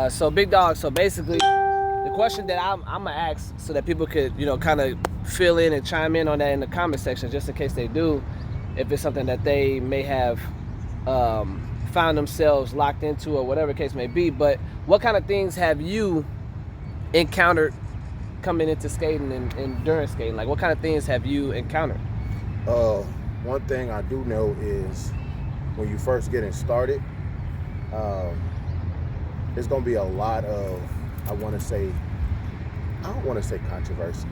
So big dog. So basically, the question that I'm gonna ask, so that people could, kind of fill in and chime in on that in the comment section, just in case they do, if it's something that they may have found themselves locked into or whatever the case may be. But what kind of things have you encountered coming into skating and during skating? Like, what kind of things have you encountered? One thing I do know is when you first getting started, there's gonna be a lot of, I don't want to say controversy,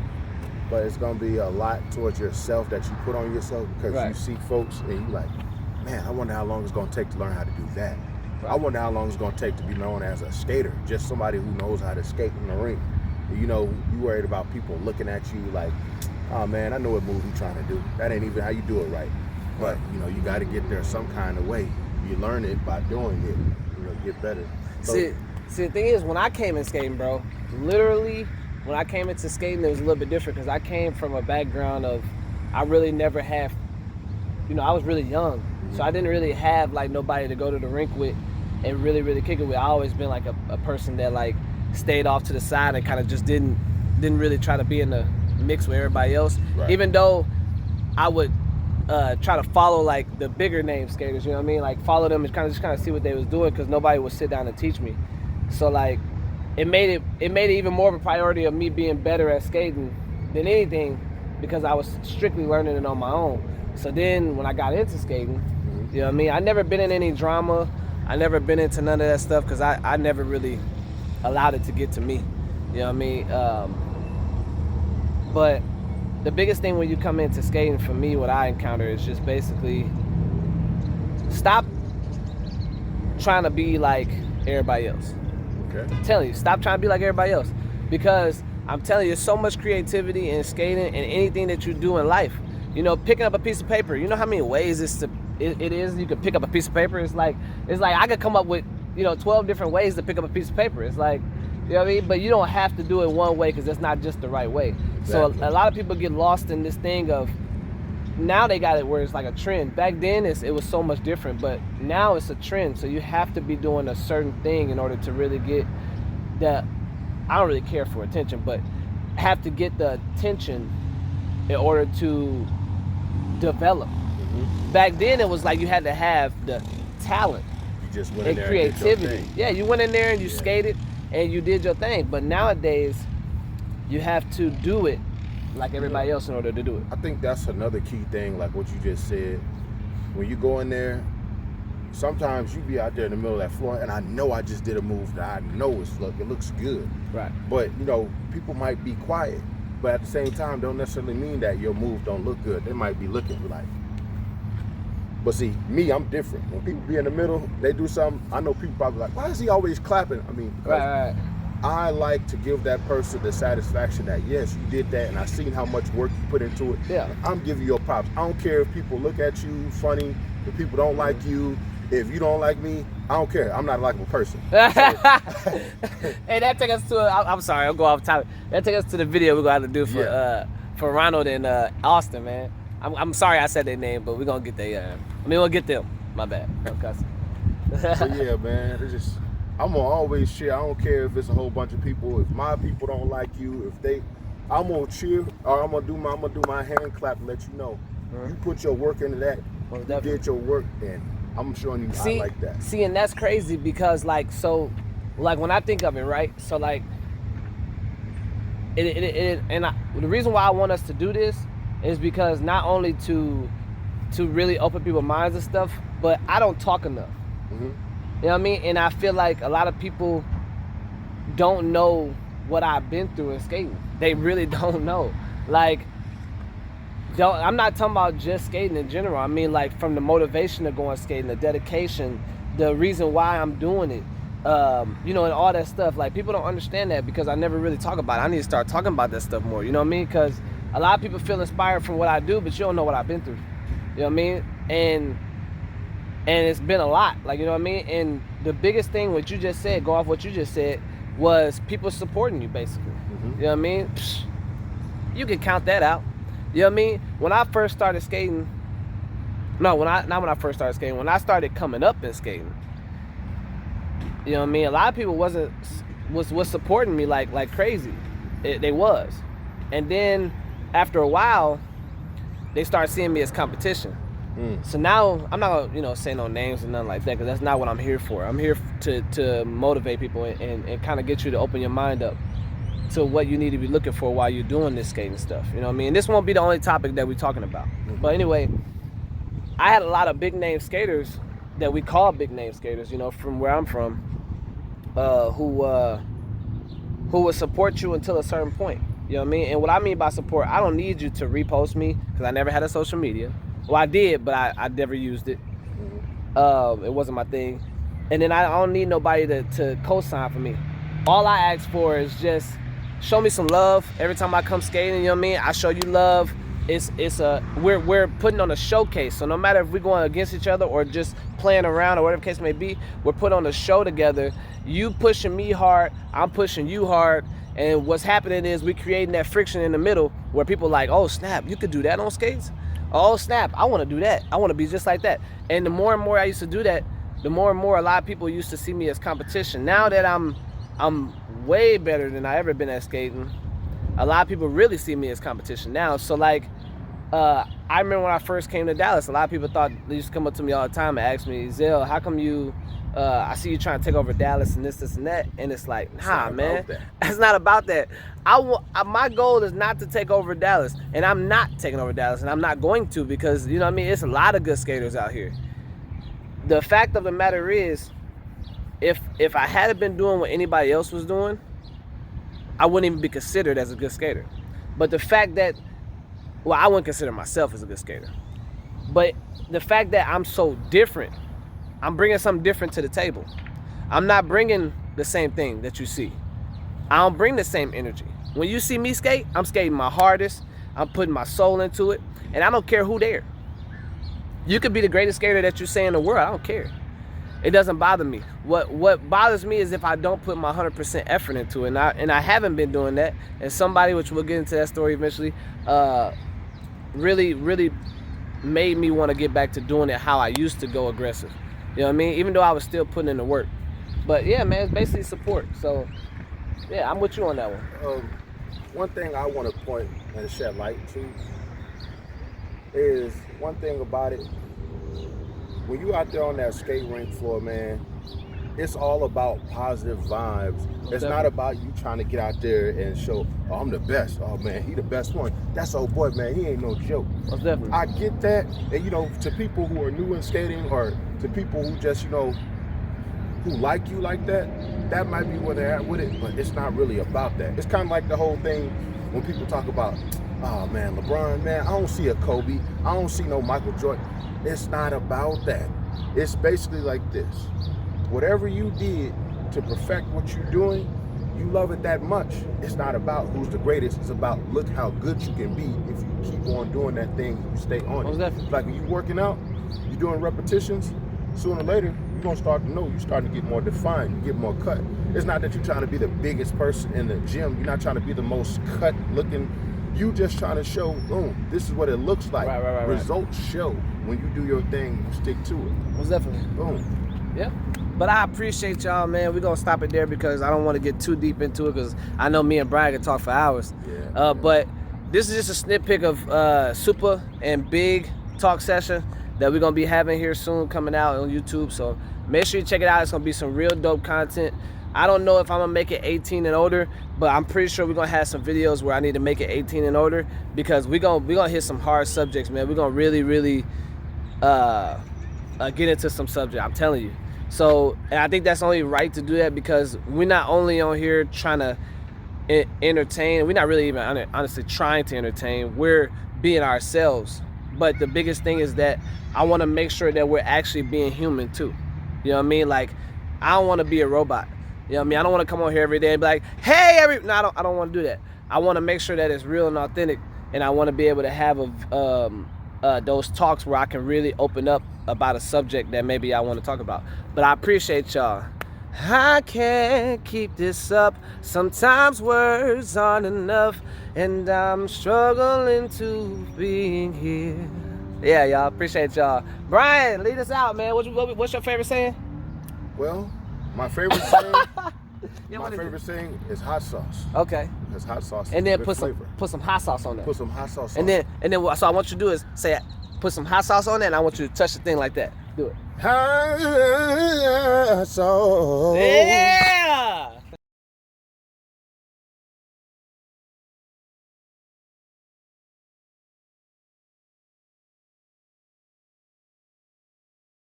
but it's gonna be a lot towards yourself that you put on yourself, because Right. you see folks and you like, man, I wonder how long it's gonna take to learn how to do that. Right. I wonder how long it's gonna take to be known as a skater, just somebody who knows how to skate in the rink. You worried about people looking at you like, oh man, I know what move you're trying to do. That ain't even how you do it right. But you got to get there some kind of way. You learn it by doing it. Get better. So, See, the thing is, when I came in skating, bro, literally, when I came into skating, it was a little bit different, because I came from a background of, I really never had, I was really young, so I didn't really have like nobody to go to the rink with and really, really kick it with. I always been like a person that like stayed off to the side and kind of just didn't really try to be in the mix with everybody else. Right. Even though I would try to follow like the bigger name skaters, like follow them and kind of see what they was doing, because nobody would sit down and teach me. So like it made it even more of a priority of me being better at skating than anything, because I was strictly learning it on my own. So then when I got into skating, I never been in any drama. I never been into none of that stuff, because I never really allowed it to get to me. But the biggest thing when you come into skating, for me, what I encounter is just basically stop trying to be like everybody else. okay. I'm telling you, stop trying to be like everybody else, because I'm telling you, there's so much creativity in skating and anything that you do in life. Picking up a piece of paper. You know how many ways it is you could pick up a piece of paper? It's like I could come up with 12 different ways to pick up a piece of paper. It's like, but you don't have to do it one way, because that's not just the right way. Exactly. So a lot of people get lost in this thing of, now they got it where it's like a trend. Back then it was so much different, but now it's a trend. So you have to be doing a certain thing in order to really get the, I don't really care for attention, but have to get the attention in order to develop. Back then it was like you had to have the talent You just went in and there and did your creativity. thing. Yeah, you went in there and you skated and you did your thing. But nowadays, you have to do it like everybody else in order to do it. I think that's another key thing, like what you just said. When you go in there, sometimes you be out there in the middle of that floor, and I know I just did a move that I know it looks good. Right. But people might be quiet, but at the same time, don't necessarily mean that your move don't look good. They might be looking like. But see, me, I'm different. When people be in the middle, they do something, I know people probably like, why is he always clapping? I mean, because Right. I like to give that person the satisfaction that, yes, you did that, and I seen how much work you put into it. Yeah. I'm giving you a props. I don't care if people look at you funny, if people don't like you, if you don't like me, I don't care. I'm not a likable person. Hey, that take us to I'm sorry, I'll go off topic. That take us to the video we're gonna have to do for Ronald and Austin, man. I'm sorry I said their name, but we're gonna get we'll get them. My bad. So yeah, man, it's just, I'm gonna always cheer. I don't care if it's a whole bunch of people. If my people don't like you, I'm gonna cheer, or I'm gonna do my hand clap and let you know. You put your work into that. Well, you did your work, and I'm showing you I like that. See, and that's crazy, because like when I think of it, right? So like the reason why I want us to do this is because not only to really open people's minds and stuff, but I don't talk enough. You know what I mean? And I feel like a lot of people don't know what I've been through in skating. They really don't know. Like, I'm not talking about just skating in general. I mean, like, from the motivation of going skating, the dedication, the reason why I'm doing it, and all that stuff. Like, people don't understand that, because I never really talk about it. I need to start talking about that stuff more. You know what I mean? Because a lot of people feel inspired from what I do, but you don't know what I've been through. You know what I mean? And it's been a lot. Like, you know what I mean? And the biggest thing, what you just said, go off what you just said, was people supporting you, basically. You know what I mean? You can count that out. You know what I mean? When I first started skating, when I started coming up in skating, You know what I mean? A lot of people was supporting me like crazy. They was. And then after a while, they started seeing me as competition. So now I'm not gonna say no names and nothing like that, because that's not what I'm here for. I'm here to motivate people and kind of get you to open your mind up to what you need to be looking for while you're doing this skating stuff. You know what I mean? And this won't be the only topic that we're talking about. But anyway, I had a lot of big name skaters that we call big name skaters, from where I'm from, who would support you until a certain point. You know what I mean? And what I mean by support, I don't need you to repost me, because I never had a social media. Well, I did, but I never used it. It wasn't my thing. And then I don't need nobody to co-sign for me. All I ask for is just show me some love every time I come skating. You know what I mean? I show you love. We're putting on a showcase. So no matter if we're going against each other or just playing around or whatever the case may be, we're putting on a show together. You pushing me hard, I'm pushing you hard. And what's happening is we creating that friction in the middle where people like, oh snap, you could do that on skates? Oh snap, I want to do that. I want to be just like that. And the more and more I used to do that, the more and more a lot of people used to see me as competition. Now that I'm way better than I ever been at skating, a lot of people really see me as competition now. So like, I remember when I first came to Dallas, a lot of people they used to come up to me all the time and ask me, Zell, how come I see you trying to take over Dallas and this and that? And it's like, nah, man, it's not about that. My goal is not to take over Dallas, and I'm not taking over Dallas, and I'm not going to, because you know what I mean, it's a lot of good skaters out here. The fact of the matter is, if I hadn't been doing what anybody else was doing, I wouldn't even be considered as a good skater. But the fact that, well, I wouldn't consider myself as a good skater, but the fact that I'm so different, I'm bringing something different to the table. I'm not bringing the same thing that you see. I don't bring the same energy. When you see me skate, I'm skating my hardest. I'm putting my soul into it, and I don't care who there. You could be the greatest skater that you say in the world. I don't care. It doesn't bother me. What bothers me is if I don't put my 100% effort into it, and I haven't been doing that. And somebody, which we'll get into that story eventually, really made me want to get back to doing it how I used to go aggressive. You know what I mean? Even though I was still putting in the work. But yeah, man, it's basically support. So yeah, I'm with you on that one. One thing I want to point and shed light to is one thing about it. When you out there on that skate rink floor, man, it's all about positive vibes. It's not about you trying to get out there and show, oh, I'm the best. Oh man, he the best one. That's old boy, man. He ain't no joke. Most definitely. I get that, and to people who are new in skating, or to people who just who like you like that, that might be where they're at with it. But it's not really about that. It's kind of like the whole thing when people talk about, oh man, LeBron, man, I don't see a Kobe. I don't see no Michael Jordan. It's not about that. It's basically like this. Whatever you did to perfect what you're doing, you love it that much. It's not about who's the greatest. It's about look how good you can be if you keep on doing that thing, you stay on it. Like when you're working out, you're doing repetitions, sooner or later, you're going to start to know you're starting to get more defined, you get more cut. It's not that you're trying to be the biggest person in the gym. You're not trying to be the most cut looking. You just trying to show, boom, this is what it looks like. Right. Results show. When you do your thing, you stick to it. Most definitely. Boom. Yeah. But I appreciate y'all, man. We're going to stop it there because I don't want to get too deep into it, because I know me and Brian can talk for hours. Yeah. But this is just a sneak peek of Supa and Big talk session that we're going to be having here soon, coming out on YouTube. So make sure you check it out. It's going to be some real dope content. I don't know if I'm going to make it 18 and older, but I'm pretty sure we're going to have some videos where I need to make it 18 and older, because we're gonna hit some hard subjects, man. We're going to really get into some subject, I'm telling you. So, and I think that's only right to do that, because we're not only on here trying to entertain, we're not really even honestly trying to entertain, we're being ourselves. But the biggest thing is that I want to make sure that we're actually being human too. You know what I mean? Like, I don't want to be a robot. You know what I mean? I don't want to come on here every day and be like, hey, no, I don't want to do that. I want to make sure that it's real and authentic, and I want to be able to have those talks where I can really open up about a subject that maybe I want to talk about. But I appreciate y'all. I can't keep this up. Sometimes words aren't enough, and I'm struggling to be here. Yeah, y'all, appreciate y'all. Brian, lead us out, man. What's your favorite saying? Well, My favorite saying. Yeah, My what is it? favorite saying is hot sauce. Okay. Because hot sauce is And then good put flavor. some hot sauce on there. Put some hot sauce on And then so I want you to do is say put some hot sauce on there, and I want you to touch the thing like that. Do it. hot sauce. There